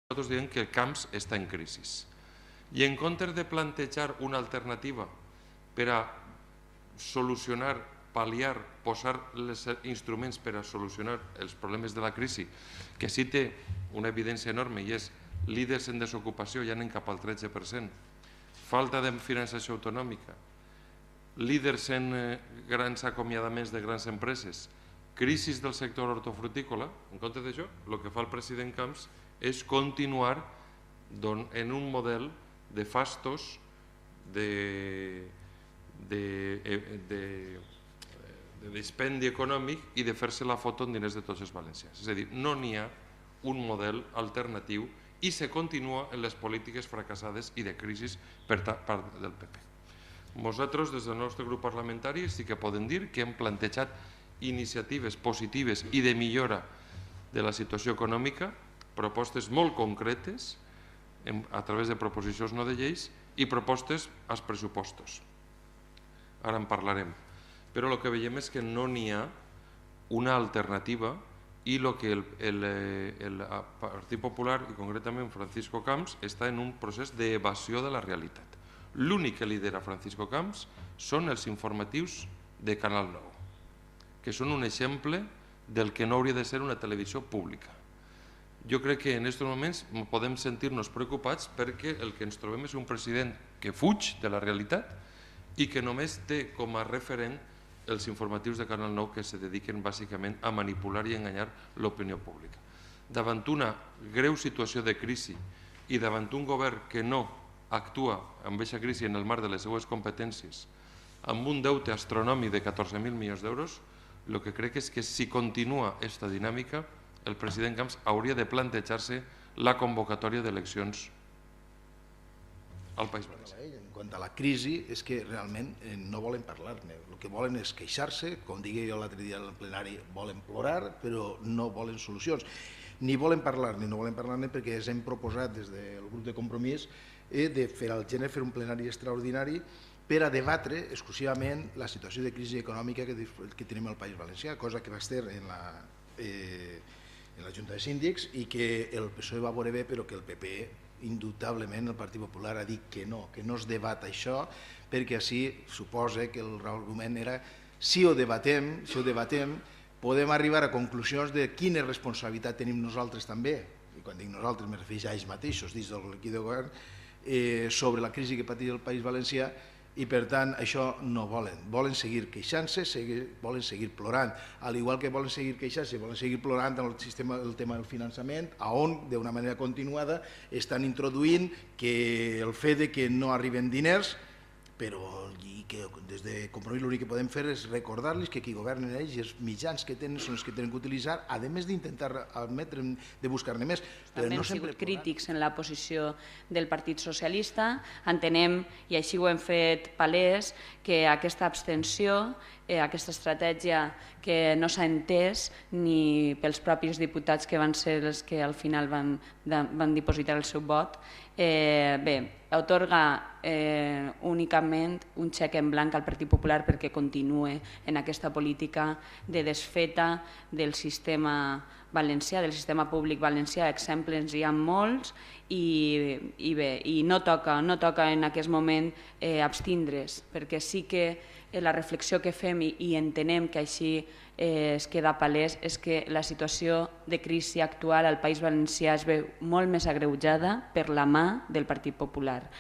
Nosaltres diem que el Camps està en crisi. I en comptes de plantejar una alternativa per a solucionar, pal·liar, posar els instruments per a solucionar els problemes de la crisi, que sí té una evidència enorme i és líders en desocupació, ja anem cap al 13%, falta de finançació autonòmica, líders en grans acomiadaments de grans empreses, crisi del sector hortofrutícola, en comptes d'això, el que fa el president Camps és continuar en un model de fastos, de dispendi econòmic i de fer-se la foto en diners de tots els valencians. És a dir, no n'hi ha un model alternatiu i se continua en les polítiques fracassades i de crisi per part del PP. Nosaltres, des del nostre grup parlamentari, sí que podem dir que hem plantejat iniciatives positives i de millora de la situació econòmica, propostes molt concretes a través de proposicions no de lleis i propostes als pressupostos. Ara en parlarem. Però el que veiem és que no n'hi ha una alternativa i el que el Partit Popular i concretament Francisco Camps està en un procés d'evasió de la realitat. L'únic que lidera Francisco Camps són els informatius de Canal 9, que són un exemple del que no hauria de ser una televisió pública. Jo crec que en aquests moments podem sentir-nos preocupats perquè el que ens trobem és un president que fuig de la realitat i que només té com a referent els informatius de Canal 9 que se dediquen bàsicament a manipular i enganyar l'opinió pública. Davant una greu situació de crisi i davant un govern que no actua amb aquesta crisi en el marc de les seues competències, amb un deute astronòmic de 14.000 milions d'euros, el que crec és que si continua aquesta dinàmica, el president Camps hauria de plantejar-se la convocatòria d'eleccions al País Valencià. En quant a la crisi, és que realment no volen parlar-ne. El que volen és queixar-se, com digué jo l'altre dia al plenari, volen plorar, però no volen solucions. Ni volen parlar-ne, no volen parlar-ne perquè ens hem proposat des del grup de Compromís de fer al gener fer un plenari extraordinari per a debatre exclusivament la situació de crisi econòmica que tenim al País Valencià, cosa que va ser en la Junta de Síndics i que el PSOE va veure bé, però que el PP, indubtablement, el Partit Popular ha dit que no es debat això, perquè així suposa que l'argument era si ho debatem, podem arribar a conclusions de quina responsabilitat tenim nosaltres també, i quan dic nosaltres me refereix a ells mateixos, dins del l'equip de govern, sobre la crisi que pateix el País Valencià, i per tant això no volen. Volen seguir queixant-se, volen seguir plorant. Al igual que volen seguir queixant-se, volen seguir plorant el tema del finançament, on d'una manera continuada estan introduint que el fet que no arriben diners, però que des de Compromís l'únic que podem fer és recordar-los que qui governen ells i els mitjans que tenen són els que tenen que utilitzar, a més d'intentar admetre de buscar-ne més. També hem sigut crítics en la posició del Partit Socialista. Entenem, i així ho hem fet palès, que aquesta abstenció, aquesta estratègia que no s'ha entès ni pels propis diputats que van ser els que al final van dipositar el seu vot, atorga únicament un xec en blanc al Partit Popular perquè continue en aquesta política de desfeta del sistema valencià, del sistema públic valencià. Exemples hi ha molts i no toca en aquest moment abstindre's, perquè sí que la reflexió que fem i entenem que així es queda palès és que la situació de crisi actual al País Valencià es veu molt més agreujada per la mà del Partit Popular.